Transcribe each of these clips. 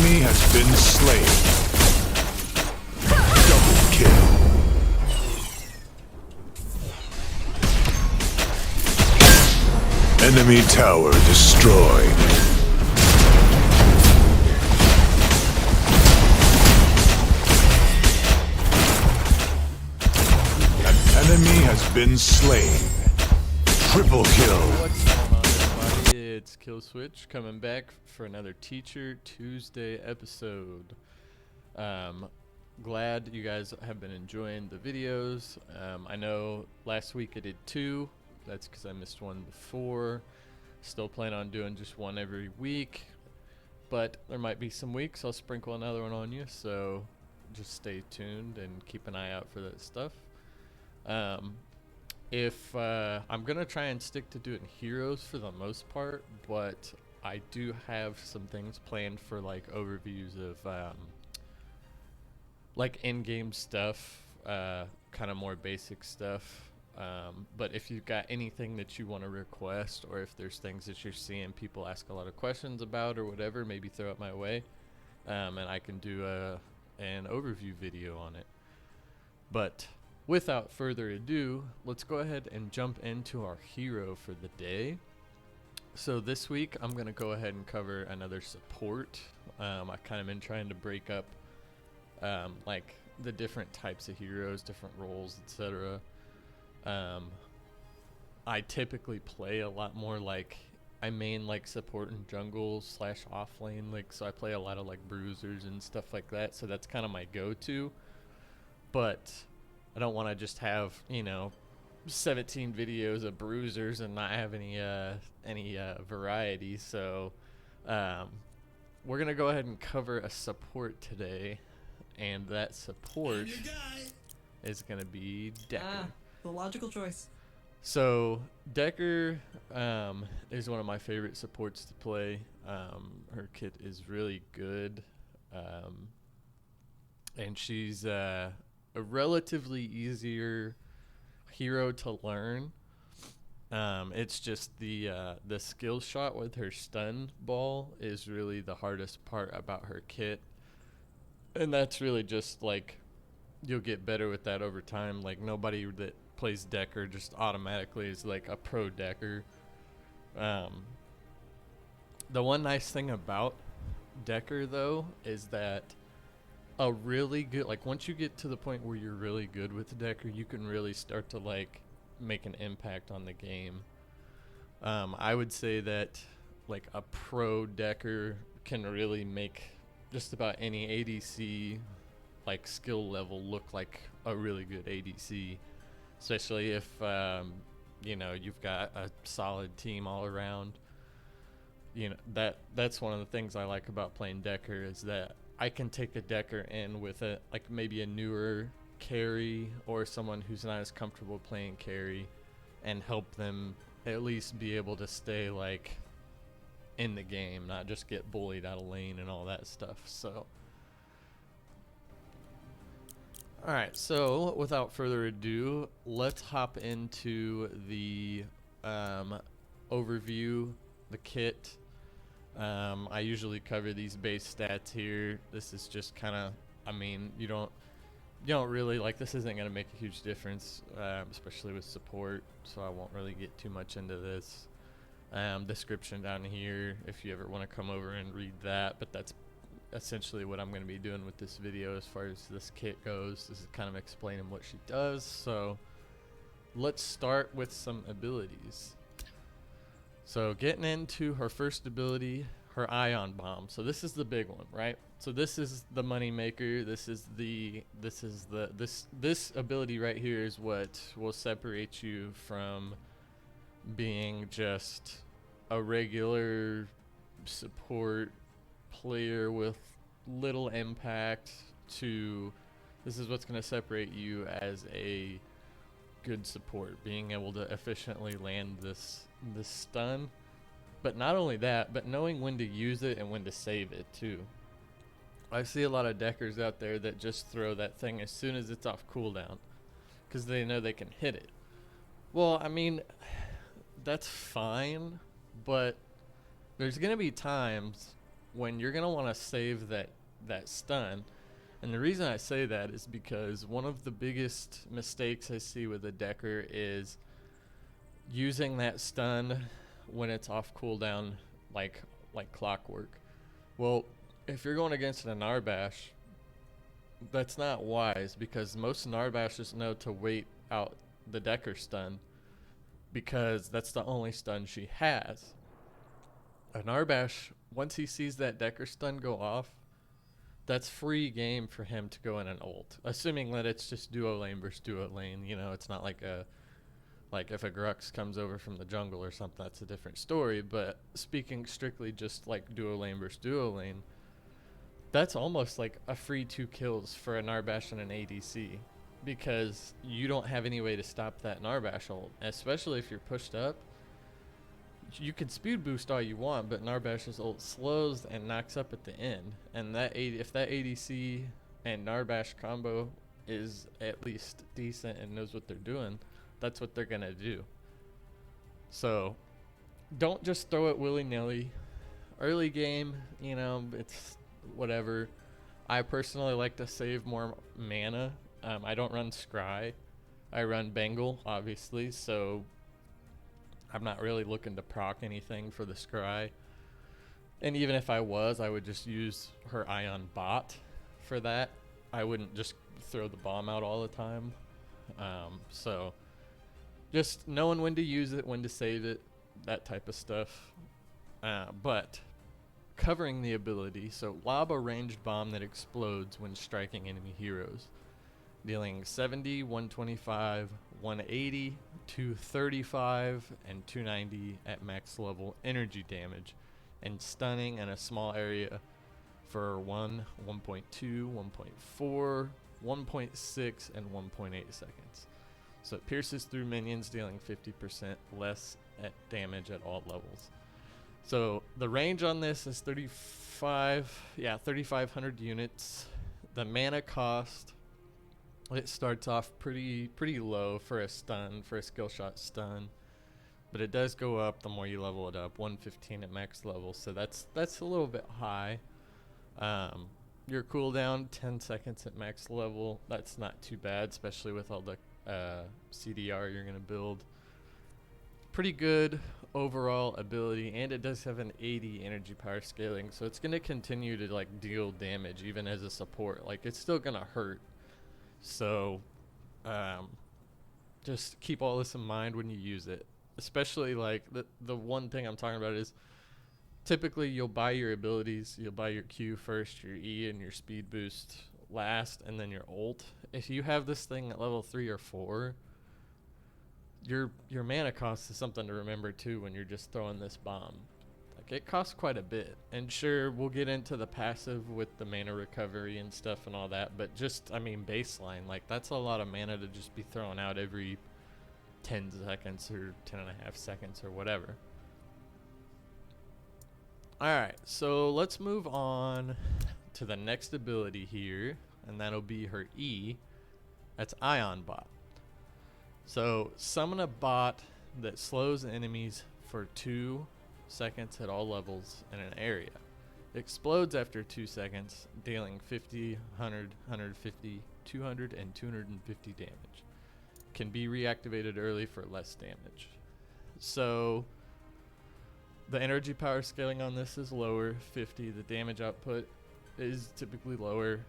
enemy has been slain. Double kill. Enemy tower destroyed. An enemy has been slain. Triple kill. What's going on, everybody? It's Kill Switch coming back for another Teacher Tuesday episode. Glad you guys have been enjoying the videos. I know last week I did 2. That's because I missed one before. Still plan on doing just one every week, but there might be some weeks I'll sprinkle another one on you, so just stay tuned and keep an eye out for that stuff. If I'm gonna try and stick to doing heroes for the most part, but I do have some things planned for like overviews of like in-game stuff, kind of more basic stuff. But if you've got anything that you want to request, or if there's things that you're seeing people ask a lot of questions about or whatever, maybe throw it my way, and I can do an overview video on it. But without further ado, let's go ahead and jump into our hero for the day. So this week I'm going to go ahead and cover another support. I've kind of been trying to break up like the different types of heroes, different roles, etc. I typically play a lot more like I main like support and jungle / off lane, like, so I play a lot of like bruisers and stuff like that, so that's kind of my go-to. But I don't want to just have, you know, 17 videos of bruisers and not have any variety, so we're gonna go ahead and cover a support today, and that support is gonna be Dekker. The logical choice. So Dekker is one of my favorite supports to play. Her kit is really good, and she's a relatively easier hero to learn. It's just the skill shot with her stun ball is really the hardest part about her kit, and that's really just like you'll get better with that over time. Like nobody that plays Dekker just automatically is like a pro Dekker. The one nice thing about Dekker though is that a really good, like once you get to the point where you're really good with Dekker, you can really start to like make an impact on the game. I would say that like a pro Dekker can really make just about any ADC like skill level look like a really good ADC, especially if you know, you've got a solid team all around. You know, that's one of the things I like about playing Dekker, is that I can take a Dekker in with a like maybe a newer carry or someone who's not as comfortable playing carry, and help them at least be able to stay like in the game, not just get bullied out of lane and all that stuff. So alright, so without further ado, let's hop into the overview, the kit. I usually cover these base stats here. This is just kind of, I mean, you don't really, like, this isn't going to make a huge difference, especially with support, so I won't really get too much into this. Description down here if you ever want to come over and read that, but that's essentially what I'm going to be doing with this video as far as this kit goes. This is kind of explaining what she does. So let's start with some abilities. So getting into her first ability, her Ion Bomb. So this is the big one, right? So this is the money maker. This ability right here is what will separate you from being just a regular support player with little impact to this is what's going to separate you as a good support, being able to efficiently land this stun. But not only that, but knowing when to use it and when to save it too. I see a lot of Dekkers out there that just throw that thing as soon as it's off cooldown because they know they can hit it. Well, I mean, that's fine, but there's going to be times when you're gonna want to save that stun. And the reason I say that is because one of the biggest mistakes I see with a Dekker is using that stun when it's off cooldown, like clockwork. Well, if you're going against an Narbash, that's not wise, because most Narbashers know to wait out the Dekker stun, because that's the only stun she has. A Narbash, once he sees that Dekker stun go off, that's free game for him to go in an ult, assuming that it's just duo lane versus duo lane. You know, it's not like if a Grux comes over from the jungle or something, that's a different story. But speaking strictly just like duo lane versus duo lane, that's almost like a free 2 kills for a Narbash and an ADC, because you don't have any way to stop that Narbash ult, especially if you're pushed up. You can speed boost all you want, but Narbash's ult slows and knocks up at the end. And if that ADC and Narbash combo is at least decent and knows what they're doing, that's what they're gonna do. So don't just throw it willy-nilly. Early game, you know, it's whatever. I personally like to save more mana. I don't run Scry. I run Bengal, obviously, so I'm not really looking to proc anything for the Scry. And even if I was, I would just use her Ion bot for that. I wouldn't just throw the bomb out all the time. So just knowing when to use it, when to save it, that type of stuff. But covering the ability, so lob a ranged bomb that explodes when striking enemy heroes, dealing 70, 125, 180, 235, and 290 at max level energy damage, and stunning in a small area for 1, 1.2, 1.4, 1.6, and 1.8 seconds. So it pierces through minions, dealing 50% less at damage at all levels. So the range on this is 3,500 units. The mana cost, it starts off pretty low for a stun, for a skill shot stun, but it does go up the more you level it up. 115 at max level, so that's a little bit high. Your cooldown 10 seconds at max level. That's not too bad, especially with all the CDR you're gonna build. Pretty good overall ability, and it does have an 80 energy power scaling, so it's gonna continue to like deal damage even as a support. Like, it's still gonna hurt. So just keep all this in mind when you use it. Especially like the one thing I'm talking about is typically you'll buy your abilities, you'll buy your Q first, your E and your speed boost last, and then your ult. If you have this thing at level 3 or 4, your mana cost is something to remember too when you're just throwing this bomb. Like, it costs quite a bit. And sure, we'll get into the passive with the mana recovery and stuff and all that, but just, I mean, baseline, like, that's a lot of mana to just be throwing out every 10 seconds or 10 and a half seconds or whatever. Alright, so let's move on to the next ability here, and that'll be her E. That's Ion Bot. So summon a bot that slows enemies for 2 seconds at all levels in an area. Explodes after 2 seconds, dealing 50, 100, 150, 200, and 250 damage. Can be reactivated early for less damage. So the energy power scaling on this is lower, 50. The damage output is typically lower.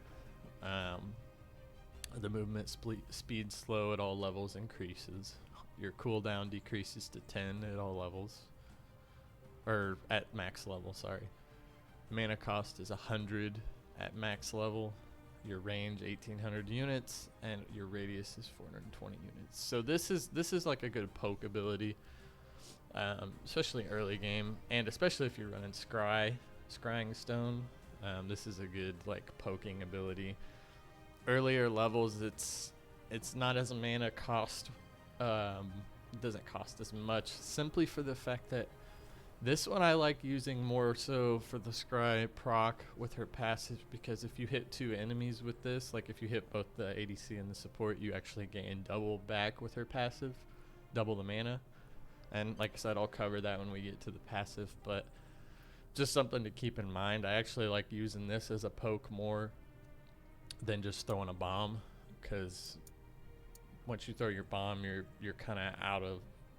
The movement speed slow at all levels increases. Your cooldown decreases to 10 at all levels. Or at max level, sorry. Mana cost is 100 at max level. Your range 1800 units, and your radius is 420 units. So this is like a good poke ability, especially early game, and especially if you're running scrying stone. This is a good like poking ability. Earlier levels, it's not as a mana cost. It doesn't cost as much, simply for the fact that this one I like using more so for the scry proc with her passive, because if you hit 2 enemies with this, like if you hit both the ADC and the support, you actually gain double back with her passive, double the mana. And like I said, I'll cover that when we get to the passive, but just something to keep in mind. I actually like using this as a poke more than just throwing a bomb, because once you throw your bomb, you're kind of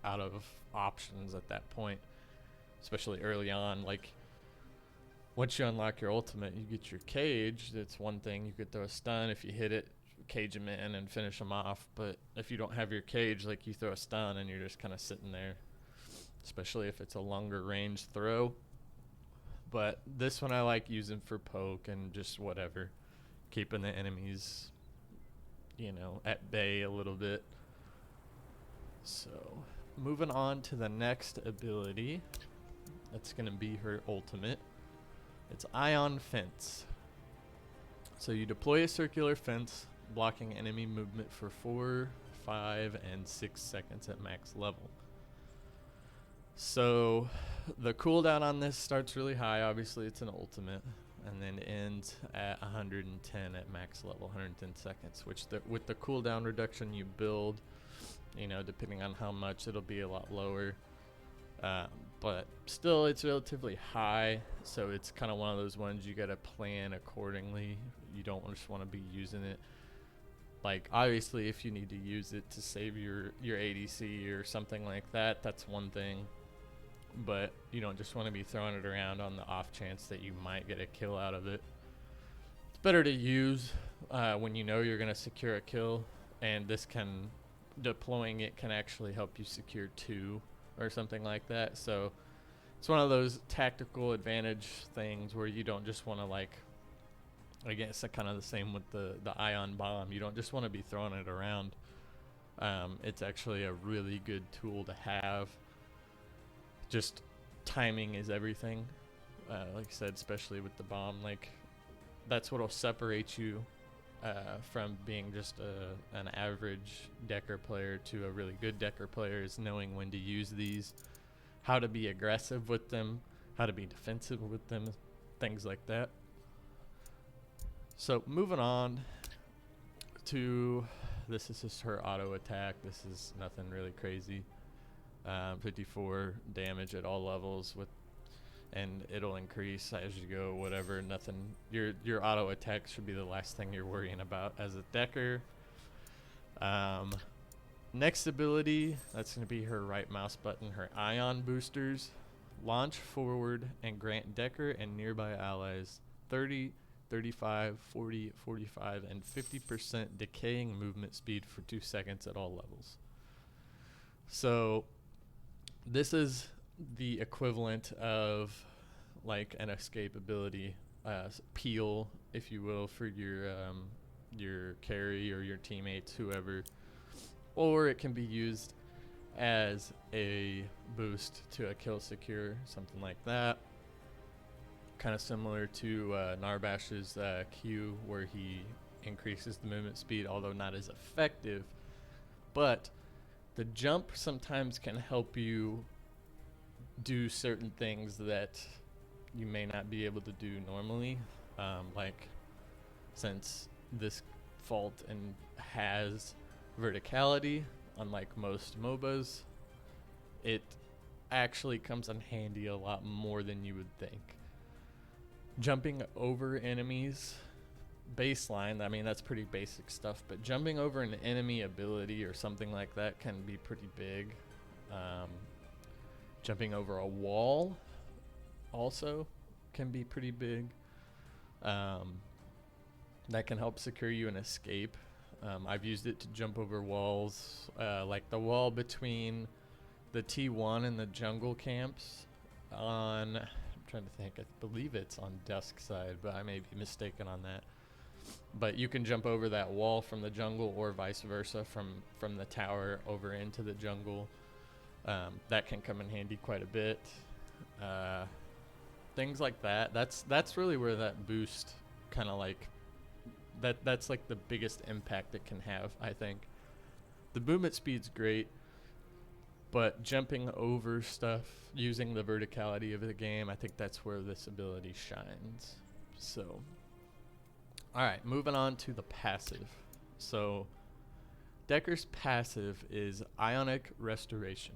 out of options at that point, especially early on. Like, once you unlock your ultimate, you get your cage. That's one thing. You could throw a stun if you hit it, cage them in and finish them off. But if you don't have your cage, like, you throw a stun and you're just kind of sitting there, especially if it's a longer range throw. But this one I like using for poke and just whatever, keeping the enemies, you know, at bay a little bit. So moving on to the next ability, that's going to be her ultimate. It's Ion Fence. So you deploy a circular fence, blocking enemy movement for 4, 5, and 6 seconds at max level. So the cooldown on this starts really high. Obviously, it's an ultimate, and then ends at 110 at max level, 110 seconds. Which with the cooldown reduction you build, you know, depending on how much, it'll be a lot lower. But still, it's relatively high, so it's kind of one of those ones you gotta plan accordingly. You don't just want to be using it. Like, obviously, if you need to use it to save your ADC or something like that, that's one thing. But you don't just want to be throwing it around on the off chance that you might get a kill out of it. It's better to use when you know you're gonna secure a kill, and deploying it can actually help you secure 2 or something like that. So it's one of those tactical advantage things where you don't just want to, like, I guess kind of the same with the ion bomb. You don't just want to be throwing it around. It's actually a really good tool to have. Just timing is everything. Like I said, especially with the bomb, like, that's what'll separate you from being just an average Dekker player to a really good Dekker player, is knowing when to use these, how to be aggressive with them, how to be defensive with them, things like that. So moving on to, this is just her auto attack. This is nothing really crazy. 54 damage at all levels, and it'll increase as you go, whatever. Nothing, your auto attack should be the last thing you're worrying about as a Dekker. Next ability, that's going to be her right mouse button, her Ion Boosters. Launch forward and grant Dekker and nearby allies 30, 35, 40, 45, and 50% decaying movement speed for 2 seconds at all levels. So this is the equivalent of like an escape ability, peel, if you will, for your carry or your teammates, whoever. Or it can be used as a boost to a kill secure, something like that. Kind of similar to Narbash's Q, where he increases the movement speed, although not as effective. But the jump sometimes can help you do certain things that you may not be able to do normally. Like, since this fault and has verticality, unlike most MOBAs, it actually comes in handy a lot more than you would think. Jumping over enemies, baseline, I mean, that's pretty basic stuff, but jumping over an enemy ability or something like that can be pretty big. Jumping over a wall also can be pretty big. That can help secure you an escape. I've used it to jump over walls, like the wall between the T1 and the jungle camps on, I'm trying to think, I believe it's on Dusk side, but I may be mistaken on that. But you can jump over that wall from the jungle, or vice versa, from the tower over into the jungle. That can come in handy quite a bit. Things like that. That's really where that boost kind of like, that's like the biggest impact it can have, I think. The movement speed's great, but jumping over stuff, using the verticality of the game, I think that's where this ability shines. So, alright, moving on to the passive. So, Dekker's passive is Ionic Restoration.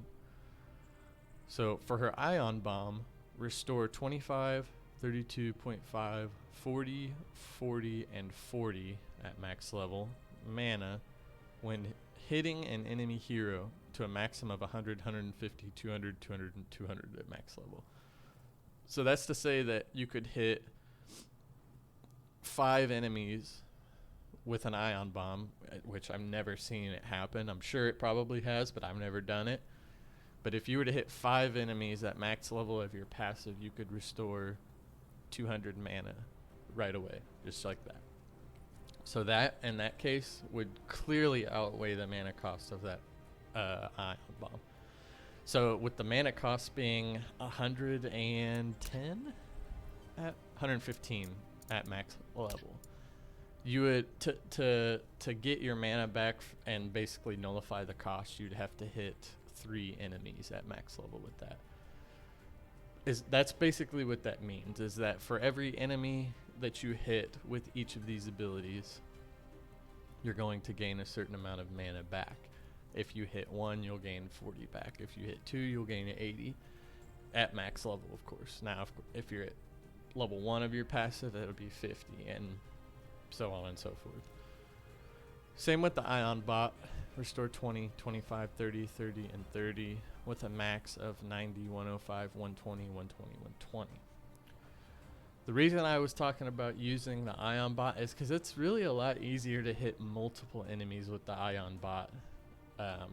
So, for her Ion Bomb, restore 25, 32.5, 40, 40, and 40 at max level mana when hitting an enemy hero to a maximum of 100, 150, 200, 200, and 200 at max level. So that's to say that you could hit 5 enemies with an ion bomb, which I've never seen it happen. I'm sure it probably has, but I've never done it. But if you were to hit 5 enemies at max level of your passive, you could restore 200 mana right away, just like that. So that, in that case, would clearly outweigh the mana cost of that ion bomb. So with the mana cost being 110 at 115 at max level, you would to get your mana back and basically nullify the cost, you'd have to hit 3 enemies at max level with that. That's basically what that means, is that for every enemy that you hit with each of these abilities, you're going to gain a certain amount of mana back. If you hit 1, you'll gain 40 back. If you hit 2, you'll gain 80 at max level, of course. Now, if you're at level 1 of your passive, it'll be 50, and so on and so forth. Same with the Ion Bot. Restore 20, 25, 30, 30, and 30 with a max of 90, 105, 120, 120, 120. The reason I was talking about using the Ion Bot is because it's really a lot easier to hit multiple enemies with the Ion Bot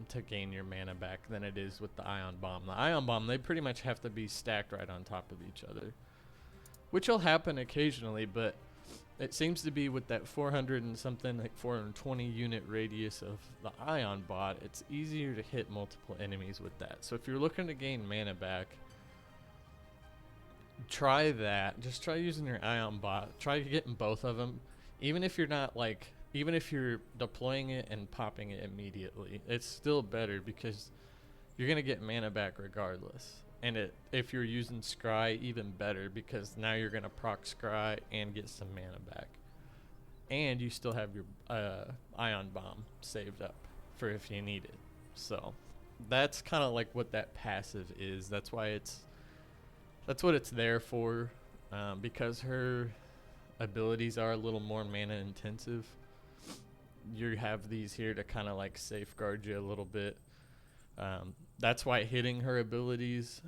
to gain your mana back than it is with the Ion Bomb. The Ion Bomb, they pretty much have to be stacked right on top of each other, which will happen occasionally, but it seems to be with that 400 and something, like 420 unit radius of the Ion Bot, it's easier to hit multiple enemies with that. So if you're looking to gain mana back, try that. Just try using your Ion Bot. Try getting both of them. Even if you're not even if you're deploying it and popping it immediately, it's still better because you're going to get mana back regardless. And if you're using Scry, even better, because now you're going to proc Scry and get some mana back. And you still have your Ion Bomb saved up for if you need it. So that's kind of like what that passive is. That's what it's there for, because her abilities are a little more mana intensive. You have these here to kind of like safeguard you a little bit. That's why hitting her abilities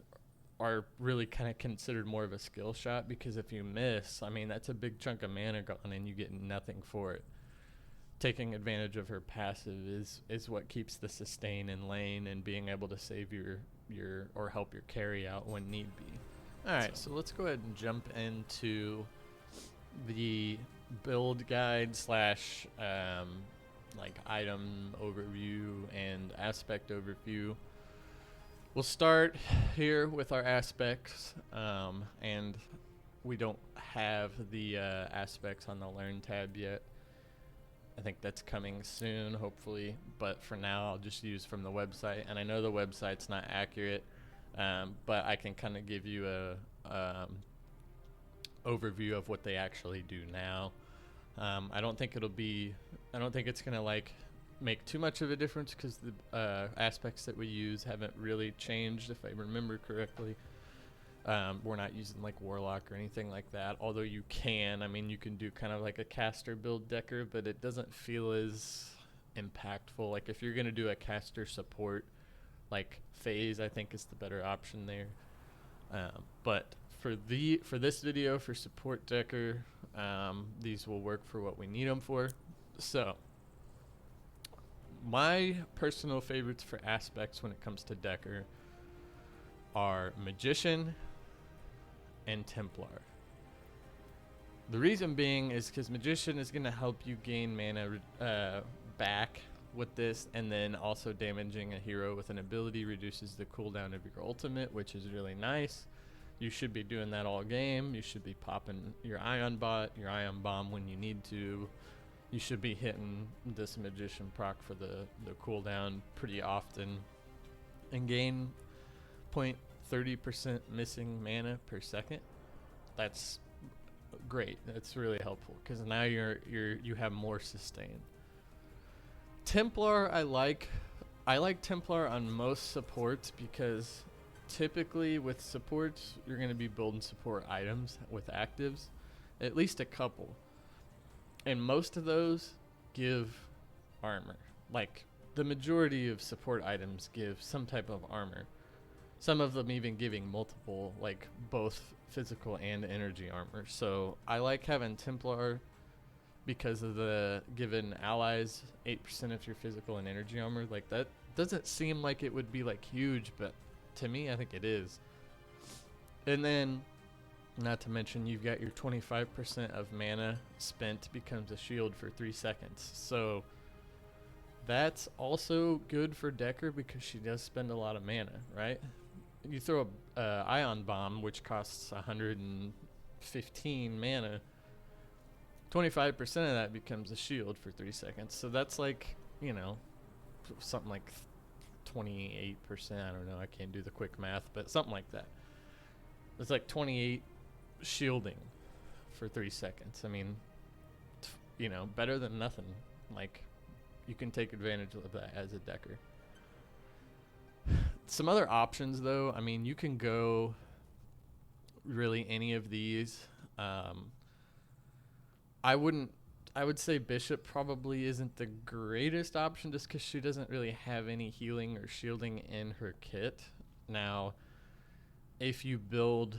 are really kind of considered more of a skill shot, because if you miss, I mean, that's a big chunk of mana gone and you get nothing for it. Taking advantage of her passive is what keeps the sustain in lane and being able to save your or help your carry out when need be. Alright, so let's go ahead and jump into the build guide slash like item overview and aspect overview. We'll start here with our aspects, and we don't have the aspects on the Learn tab yet. I think that's coming soon, hopefully, but for now I'll just use from the website, and I know the website's not accurate, but I can kind of give you a overview of what they actually do now. I don't think it's gonna like make too much of a difference because the aspects that we use haven't really changed, if I remember correctly. We're not using like Warlock or anything like that, although you can. I mean, you can do kind of like a caster build Dekker, but it doesn't feel as impactful. Like if you're gonna do a caster support, like Phase, I think is the better option there. But for this video, for support Dekker, these will work for what we need them for. So my personal favorites for aspects when it comes to Dekker are Magician and Templar. The reason being is because Magician is going to help you gain mana back with this, and then also damaging a hero with an ability reduces the cooldown of your ultimate, which is really nice. You should be doing that all game. You should be popping your Ion Bot, your Ion Bomb when you need to. You should be hitting this Magician proc for the cooldown pretty often and gain 0.30% missing mana per second. That's great. That's really helpful because now you have more sustain. Templar, I like Templar on most supports because typically with supports, you're going to be building support items with actives, at least a couple. And most of those give armor. Like, the majority of support items give some type of armor. Some of them even giving multiple, like both physical and energy armor. So I like having Templar because of the given allies 8% of your physical and energy armor. Like, that doesn't seem like it would be like huge, but to me, I think it is. And then, not to mention, you've got your 25% of mana spent becomes a shield for 3 seconds. So that's also good for Dekker because she does spend a lot of mana, right? You throw a ion bomb, which costs 115 mana. 25% of that becomes a shield for 3 seconds. So that's like, you know, something like 28%. I don't know. I can't do the quick math, but something like that. It's like 28 shielding for 3 seconds. I mean, you know, better than nothing. Like, you can take advantage of that as a Dekker. Some other options, though, I mean, you can go really any of these. I would say Bishop probably isn't the greatest option just because she doesn't really have any healing or shielding in her kit. Now, if you build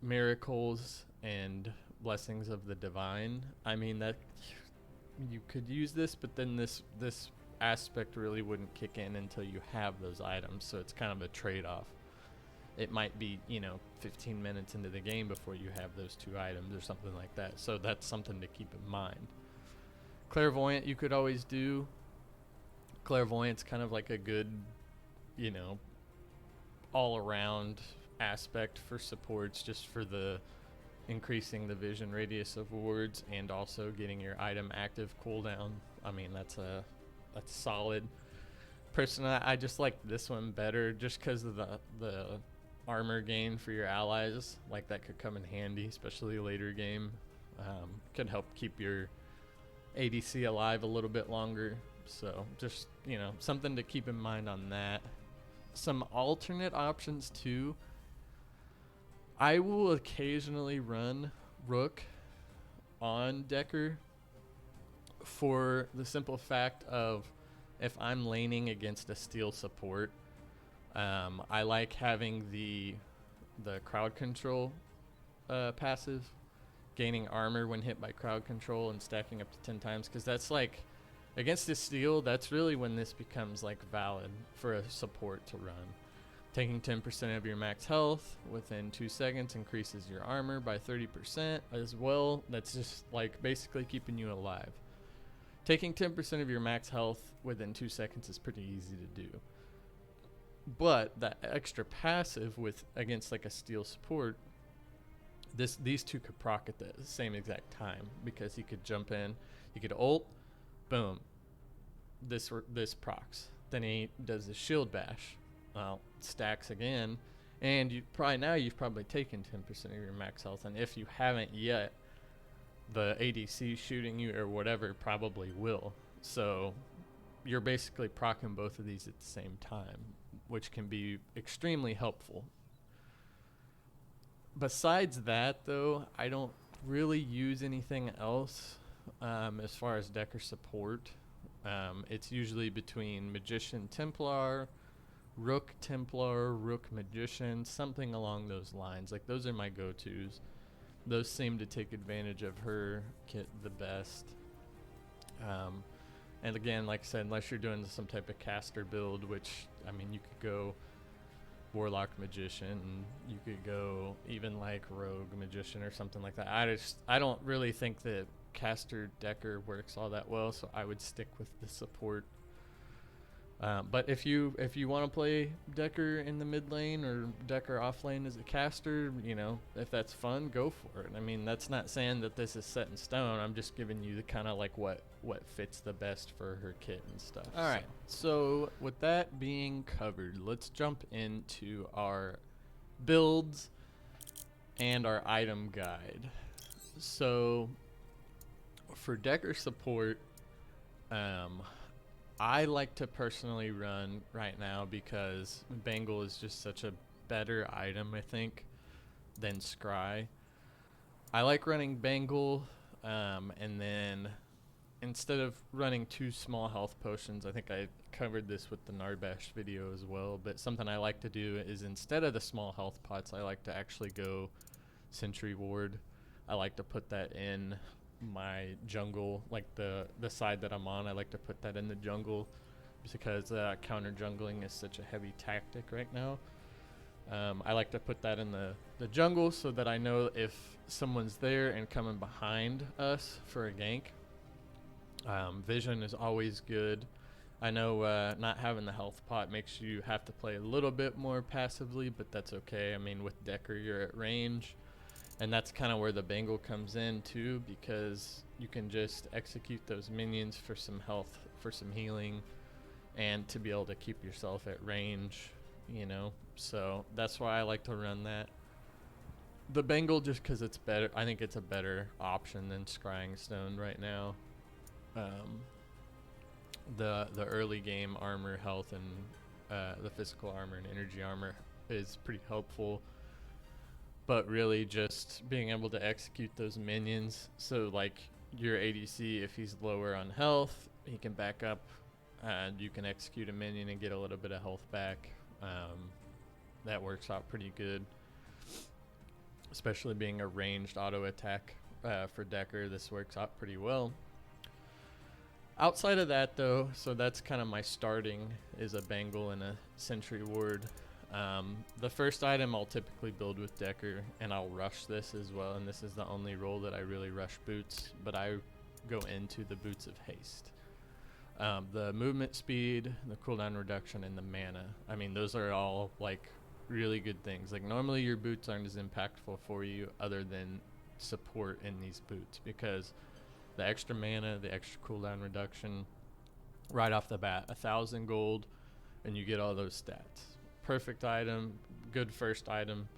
Miracles and Blessings of the Divine, I mean, that you could use this, but then this aspect really wouldn't kick in until you have those items, so it's kind of a trade-off. It might be, you know, 15 minutes into the game before you have those 2 items or something like that, so that's something to keep in mind. Clairvoyant you could always do. Clairvoyant's kind of like a good, you know, all-around aspect for supports, just for the increasing the vision radius of wards and also getting your item active cooldown. I mean, that's solid. Personally, I just like this one better just because of the armor gain for your allies. Like, that could come in handy, especially later game. Could help keep your ADC alive a little bit longer. So just, you know, something to keep in mind on that. Some alternate options too. I will occasionally run Rook on Dekker for the simple fact of if I'm laning against a steel support, I like having the crowd control passive, gaining armor when hit by crowd control and stacking up to 10 times, because that's like, against the steel, that's really when this becomes like valid for a support to run. Taking 10% of your max health within 2 seconds increases your armor by 30% as well. That's just like basically keeping you alive. Taking 10% of your max health within 2 seconds is pretty easy to do. But that extra passive with against like a steel support, these two could proc at the same exact time, because he could jump in, he could ult, boom, this procs. Then he does the shield bash, stacks again, and you've probably taken 10% of your max health, and if you haven't yet, the ADC shooting you or whatever probably will. So you're basically proccing both of these at the same time, which can be extremely helpful. Besides that, though, I don't really use anything else as far as Dekker support. It's usually between Magician Templar, Rook Templar, Rook Magician, something along those lines. Like, those are my go-tos. Those seem to take advantage of her kit the best. And again, like I said, unless you're doing some type of caster build, which, I mean, you could go Warlock Magician, you could go even like Rogue Magician or something like that. I don't really think that caster Dekker works all that well, so I would stick with the support. But if you want to play Dekker in the mid lane or Dekker off lane as a caster, you know, if that's fun, go for it. I mean, that's not saying that this is set in stone. I'm just giving you the kind of like what fits the best for her kit and stuff. All right. So with that being covered, let's jump into our builds and our item guide. So for Dekker support, I like to personally run right now because Bengal is just such a better item, I think, than Scry. I like running Bangle, and then instead of running 2 small health potions, I think I covered this with the Narbash video as well, but something I like to do is instead of the small health pots, I like to actually go Sentry Ward. I like to put that in my jungle, like the side that I'm on. I like to put that in the jungle because counter jungling is such a heavy tactic right now. I like to put that in the jungle so that I know if someone's there and coming behind us for a gank. Vision is always good. I know not having the health pot makes you have to play a little bit more passively, but that's okay. I mean, with Dekker, you're at range, and that's kind of where the Bangle comes in too, because you can just execute those minions for some health, for some healing, and to be able to keep yourself at range, you know. So that's why I like to run that. The Bangle, just because it's better, I think it's a better option than Scrying Stone right now. The early game armor, health, and the physical armor and energy armor is pretty helpful, but really just being able to execute those minions, so like your ADC, if he's lower on health, he can back up and you can execute a minion and get a little bit of health back. That works out pretty good, especially being a ranged auto attack for Dekker. This works out pretty well. Outside of that though, so that's kind of my starting, is a Bangle and a Sentry Ward. The first item I'll typically build with Dekker, and I'll rush this as well, and this is the only role that I really rush boots, but I go into the Boots of Haste. The movement speed, the cooldown reduction, and the mana. I mean, those are all like really good things. Like normally your boots aren't as impactful for you other than support in these boots, because the extra mana, the extra cooldown reduction, right off the bat, 1,000 gold, and you get all those stats. Perfect item, good first item.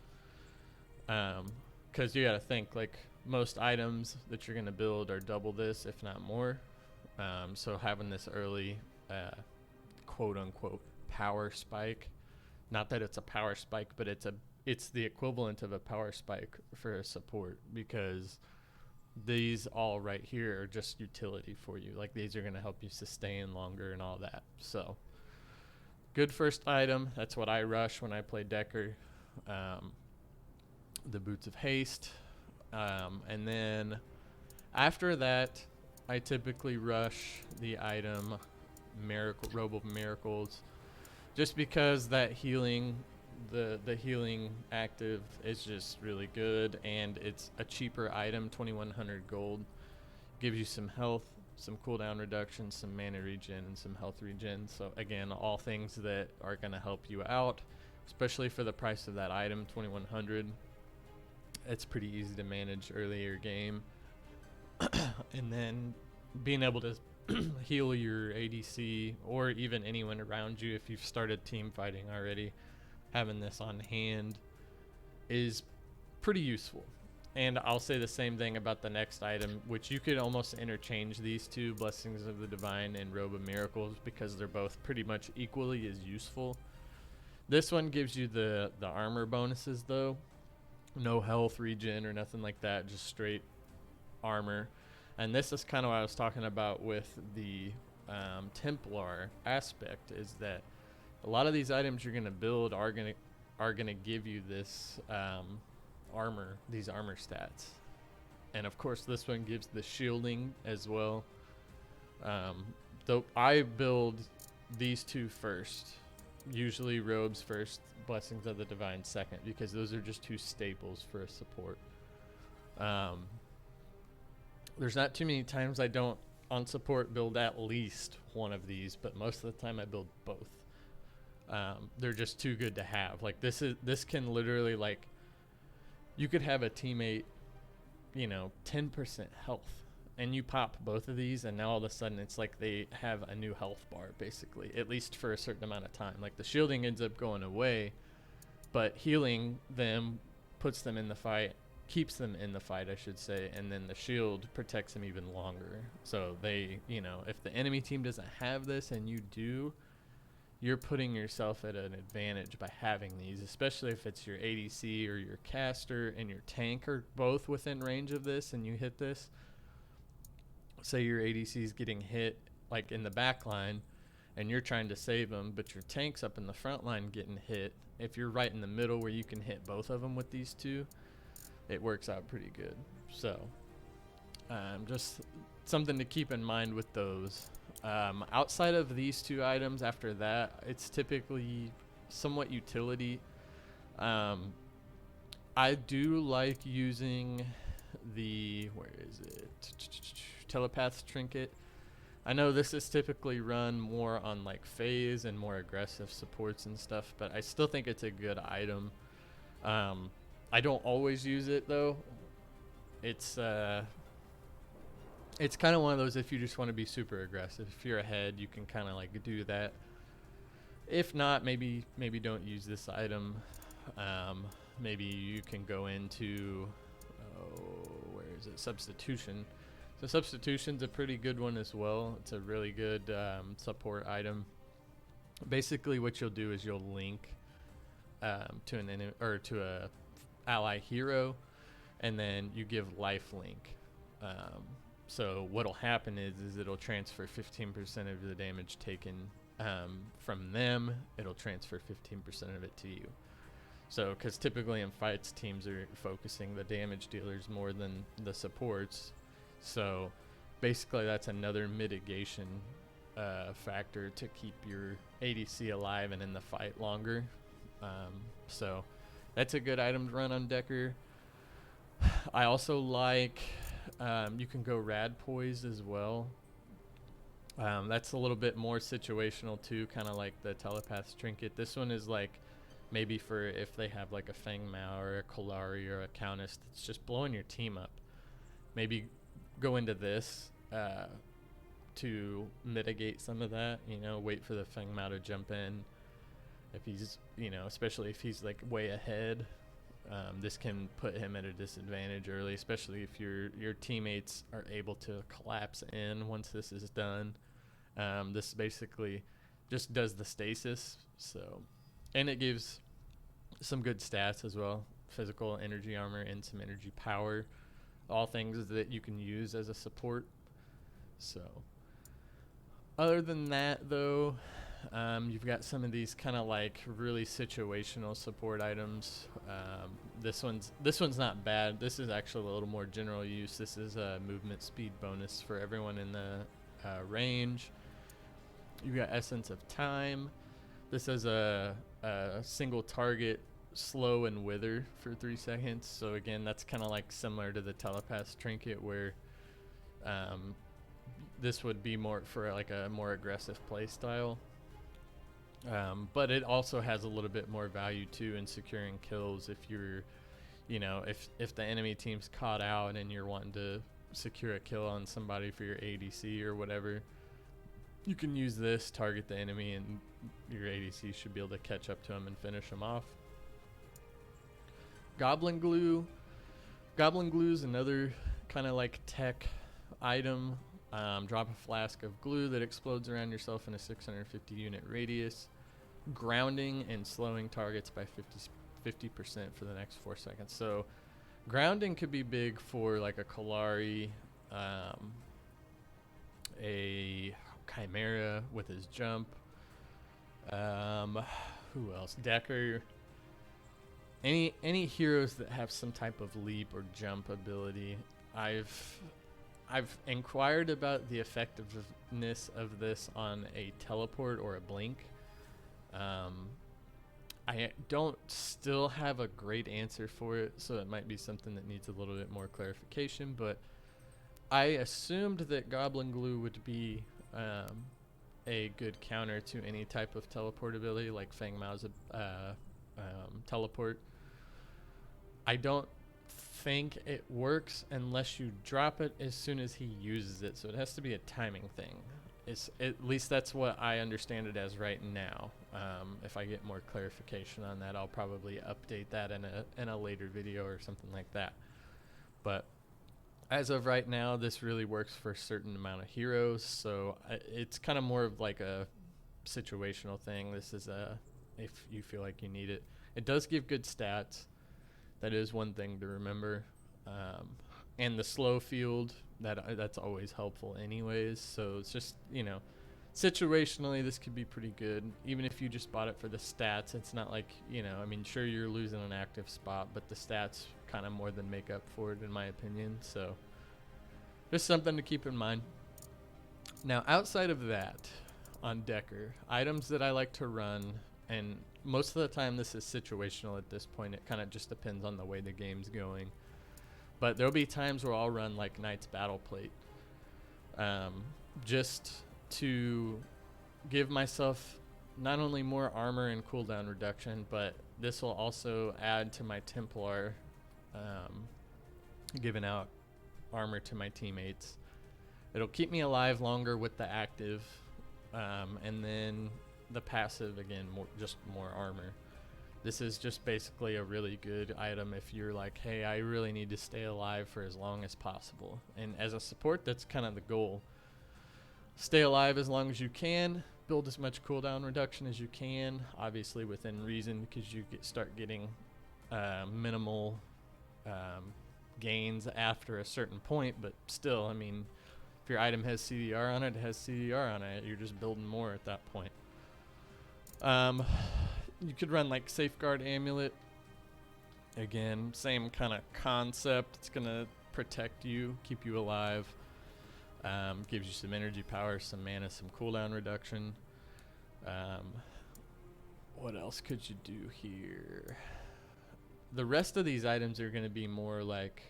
Because you gotta think, like, most items that you're gonna build are double this, if not more. So having this early, quote unquote, power spike, not that it's a power spike, but it's the equivalent of a power spike for a support, because these all right here are just utility for you. Like, these are going to help you sustain longer and all that. So good first item. That's what I rush when I play Dekker. The Boots of Haste. And then after that, I typically rush the item Robe of Miracles, just because that healing, the healing active is just really good, and it's a cheaper item. 2,100 gold gives you some health, some cooldown reduction, some mana regen, and some health regen. So again, all things that are going to help you out, especially for the price of that item, 2,100. It's pretty easy to manage earlier game. And then being able to heal your ADC, or even anyone around you if you've started team fighting already, having this on hand is pretty useful. And I'll say the same thing about the next item, which you could almost interchange these two, Blessings of the Divine and Robe of Miracles, because they're both pretty much equally as useful. This one gives you the armor bonuses though. No health regen or nothing like that, just straight armor. And this is kind of what I was talking about with the Templar aspect, is that a lot of these items you're going to build are going to give you this armor, these armor stats. And of course this one gives the shielding as well. Though I build these two first, usually robes first, Blessings of the Divine second, because those are just two staples for a support. There's not too many times I don't, on support, build at least one of these, but most of the time I build both. They're just too good to have. Like, this can literally, like, you could have a teammate, 10% health, and you pop both of these, and now all of a sudden it's like they have a new health bar, basically, at least for a certain amount of time. Like, the shielding ends up going away, but healing them puts them in the fight, keeps them in the fight, I should say, and then the shield protects them even longer. So they, if the enemy team doesn't have this and you do, you're putting yourself at an advantage by having these, especially if it's your ADC or your caster and your tank are both within range of this and you hit this. Say your ADC is getting hit like in the back line and you're trying to save them, but your tank's up in the front line getting hit. If you're right in the middle where you can hit both of them with these two, it works out pretty good. So just something to keep in mind with those. Outside of these two items, after that, it's typically somewhat utility. I do like using the, where is it? Telepath Trinket. I know this is typically run more on like phase and more aggressive supports and stuff, but I still think it's a good item. I don't always use it though. It's kind of one of those, if you just want to be super aggressive, if you're ahead, you can kind of like do that. If not, maybe don't use this item. Maybe you can go into, where is it? Substitution. So Substitution's a pretty good one as well. It's a really good support item. Basically, what you'll do is you'll link to an enemy or to a ally hero, and then you give life link. So what'll happen is it'll transfer 15% of the damage taken from them. It'll transfer 15% of it to you. So, because typically in fights, teams are focusing the damage dealers more than the supports. So, basically, that's another mitigation factor to keep your ADC alive and in the fight longer. So, that's a good item to run on Dekker. I also like, you can go Rad Poise as well. That's a little bit more situational too, kind of like the Telepath's Trinket. This one is like maybe for if they have like a Feng Mao or a Kalari or a Countess that's just blowing your team up. Maybe go into this to mitigate some of that, you know, wait for the Feng Mao to jump in. If he's, you know, especially if he's like way ahead, this can put him at a disadvantage early, especially if your teammates are able to collapse in once this is done. This basically just does the stasis, so, and it gives some good stats as well, physical energy armor and some energy power, all things that you can use as a support. So other than that though, you've got some of these kind of like really situational support items. This one's not bad. This is actually a little more general use. This is a movement speed bonus for everyone in the range. You've got Essence of Time. This is a single target slow and wither for 3 seconds. So again, that's kind of like similar to the Telepath's Trinket, where this would be more for like a more aggressive play style. But it also has a little bit more value too in securing kills if you're, you know, if the enemy team's caught out and you're wanting to secure a kill on somebody for your ADC or whatever, you can use this, target the enemy, and your ADC should be able to catch up to them and finish them off. Goblin Glue. Goblin Glue is another kind of like tech item. Drop a flask of glue that explodes around yourself in a 650 unit radius. Grounding and slowing targets by 50% for the next 4 seconds. So grounding could be big for like a Kalari, a Chimera with his jump. Who else? Dekker. Any heroes that have some type of leap or jump ability. I've inquired about the effectiveness of this on a teleport or a blink. I don't still have a great answer for it, so it might be something that needs a little bit more clarification, but I assumed that Goblin Glue would be a good counter to any type of teleport ability, like Feng Mao's teleport. I don't think it works unless you drop it as soon as he uses it, so it has to be a timing thing. At least that's what I understand it as right now. If I get more clarification on that, I'll probably update that in a later video or something like that. But as of right now, this really works for a certain amount of heroes, so it's kind of more of like a situational thing. This is if you feel like you need it. It does give good stats. That is one thing to remember. And the slow field, that's always helpful anyways. So it's just, situationally this could be pretty good. Even if you just bought it for the stats, it's not like, I mean, sure, you're losing an active spot, but the stats kind of more than make up for it in my opinion. So just something to keep in mind. Now, outside of that, on Dekker, items that I like to run, and most of the time this is situational at this point. It kind of just depends on the way the game's going. But there'll be times where I'll run like Knight's Battle Plate, just to give myself not only more armor and cooldown reduction, but this will also add to my Templar, giving out armor to my teammates. It'll keep me alive longer with the active, and then the passive, again, just more armor. This is just basically a really good item if you're like, hey, I really need to stay alive for as long as possible. And as a support, that's kind of the goal. Stay alive as long as you can, build as much cooldown reduction as you can, obviously within reason, because you start getting minimal gains after a certain point. But still, I mean, if your item has CDR on it, it has CDR on it. You're just building more at that point. You could run like Safeguard Amulet. Again, same kind of concept. It's going to protect you, keep you alive. Gives you some energy power, some mana, some cooldown reduction. What else could you do here? The rest of these items are going to be more like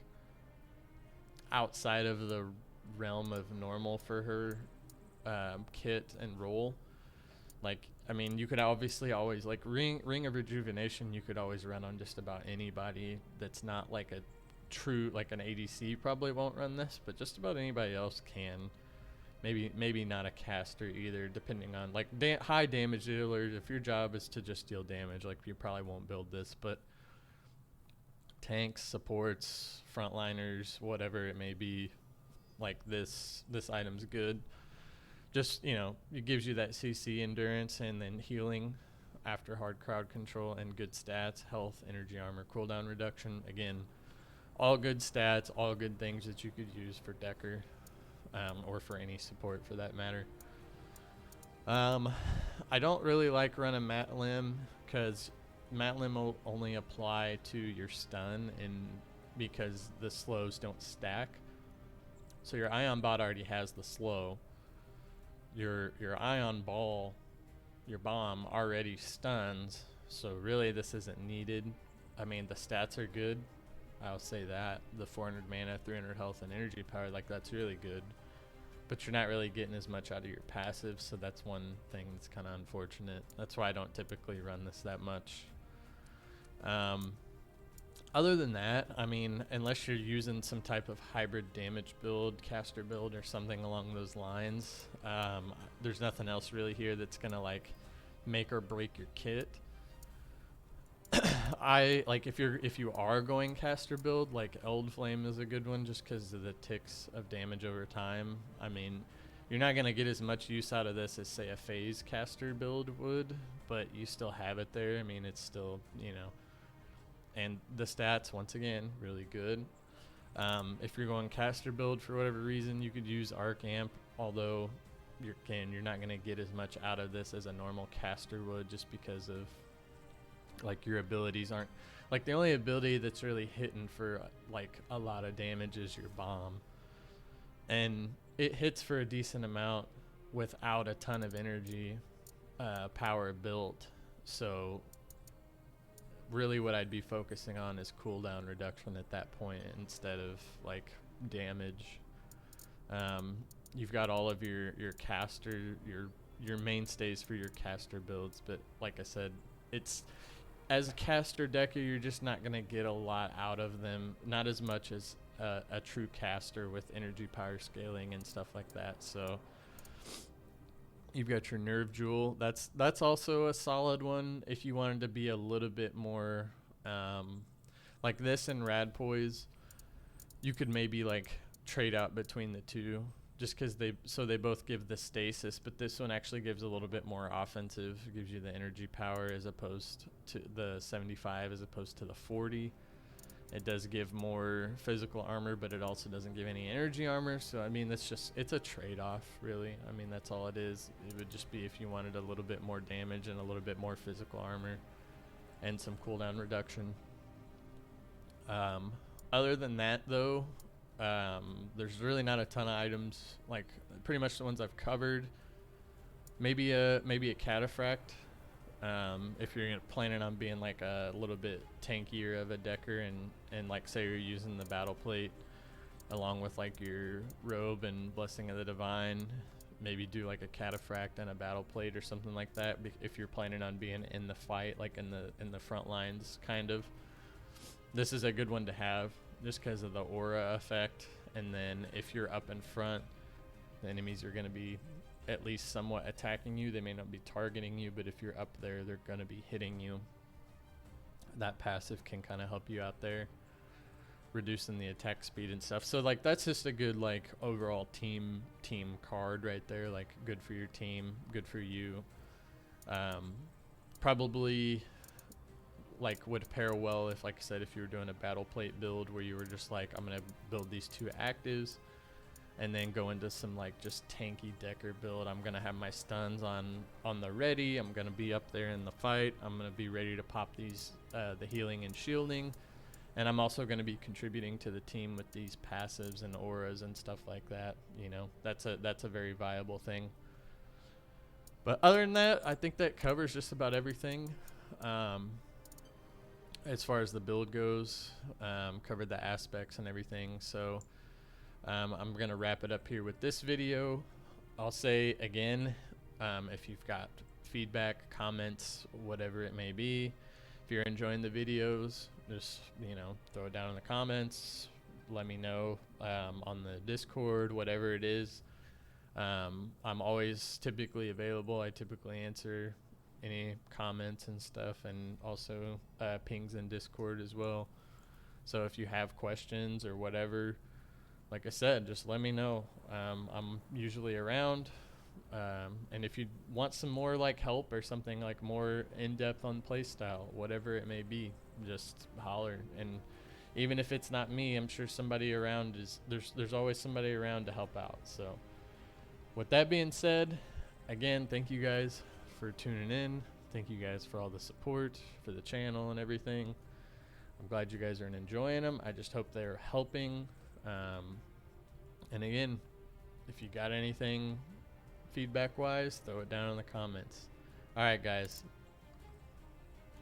outside of the realm of normal for her kit and role. Like, I mean, you could obviously always, like, Ring of Rejuvenation, you could always run on just about anybody that's not like a true, like an ADC probably won't run this, but just about anybody else can. Maybe not a caster either, depending on, like, high damage dealers. If your job is to just deal damage, like, you probably won't build this, but tanks, supports, frontliners, whatever it may be, like, this item's good. Just, it gives you that CC endurance and then healing after hard crowd control and good stats, health, energy, armor, cooldown reduction. Again, all good stats, all good things that you could use for Dekker, or for any support for that matter. I don't really like running Mat Limb because Mat Limb will only apply to your stun, and because the slows don't stack. So your Ion Bot already has the slow. Your Ion Ball, your bomb already stuns, so really this isn't needed. I mean, the stats are good, I'll say that. The 400 mana, 300 health, and energy power, like, that's really good. But you're not really getting as much out of your passive, so that's one thing that's kind of unfortunate. That's why I don't typically run this that much. Other than that, I mean, unless you're using some type of hybrid damage build, caster build, or something along those lines, there's nothing else really here that's gonna like make or break your kit. If you are going caster build, like Eld Flame is a good one just because of the ticks of damage over time. I mean, you're not gonna get as much use out of this as say a phase caster build would, but you still have it there. I mean, it's still, and the stats, once again, really good. If you're going caster build for whatever reason, you could use Arc Amp, although you're not going to get as much out of this as a normal caster would, just because of, like, your abilities aren't, like, the only ability that's really hitting for, like, a lot of damage is your bomb. And it hits for a decent amount without a ton of energy power built. So really what I'd be focusing on is cooldown reduction at that point instead of like damage. You've got all of your caster, your mainstays for your caster builds, but like I said, it's as a caster Dekker, you're just not going to get a lot out of them, not as much as a true caster with energy power scaling and stuff like that. So you've got your Nerve Jewel. That's also a solid one if you wanted to be a little bit more like this and Rad Poise. You could maybe like trade out between the two just because they both give the stasis, but this one actually gives a little bit more offensive. It gives you the energy power as opposed to the 75 as opposed to the 40. It does give more physical armor, but it also doesn't give any energy armor. So I mean, it's a trade-off, really. I mean, that's all it is. It would just be if you wanted a little bit more damage and a little bit more physical armor and some cooldown reduction. Other than that, though, there's really not a ton of items. Like pretty much the ones I've covered. Maybe a cataphract. If you're planning on being like a little bit tankier of a Dekker, and like say you're using the battle plate along with like your robe and blessing of the divine, maybe do like a cataphract and a battle plate or something like that. If you're planning on being in the fight, like in the front lines, kind of. This is a good one to have just because of the aura effect. And then if you're up in front, the enemies are going to be at least somewhat attacking you. They may not be targeting you, but if you're up there, they're going to be hitting you. That passive can kind of help you out there, reducing the attack speed and stuff. So like that's just a good like overall team card right there. Like good for your team, good for you. Probably like would pair well if, like I said, if you were doing a battle plate build where you were just like, I'm gonna build these 2 actives and then go into some like just tanky Dekker build. I'm gonna have my stuns on the ready. I'm gonna be up there in the fight. I'm gonna be ready to pop these the healing and shielding, and I'm also gonna be contributing to the team with these passives and auras and stuff like that. You know, that's a very viable thing. But other than that, I think that covers just about everything. As far as the build goes, covered the aspects and everything. So I'm going to wrap it up here with this video. I'll say again, if you've got feedback, comments, whatever it may be, if you're enjoying the videos, just, you know, throw it down in the comments. Let me know on the Discord, whatever it is. I'm always typically available. I typically answer any comments and stuff, and also pings in Discord as well. So if you have questions or whatever, like I said, just let me know. I'm usually around, and if you want some more like help or something like more in-depth on playstyle, whatever it may be, just holler. And even if it's not me, I'm sure somebody around there's always somebody around to help out. So with that being said, again, thank you guys for tuning in. Thank you guys for all the support for the channel and everything. I'm glad you guys are enjoying them. I just hope they're helping. And again, if you got anything feedback wise, throw it down in the comments. All right, guys,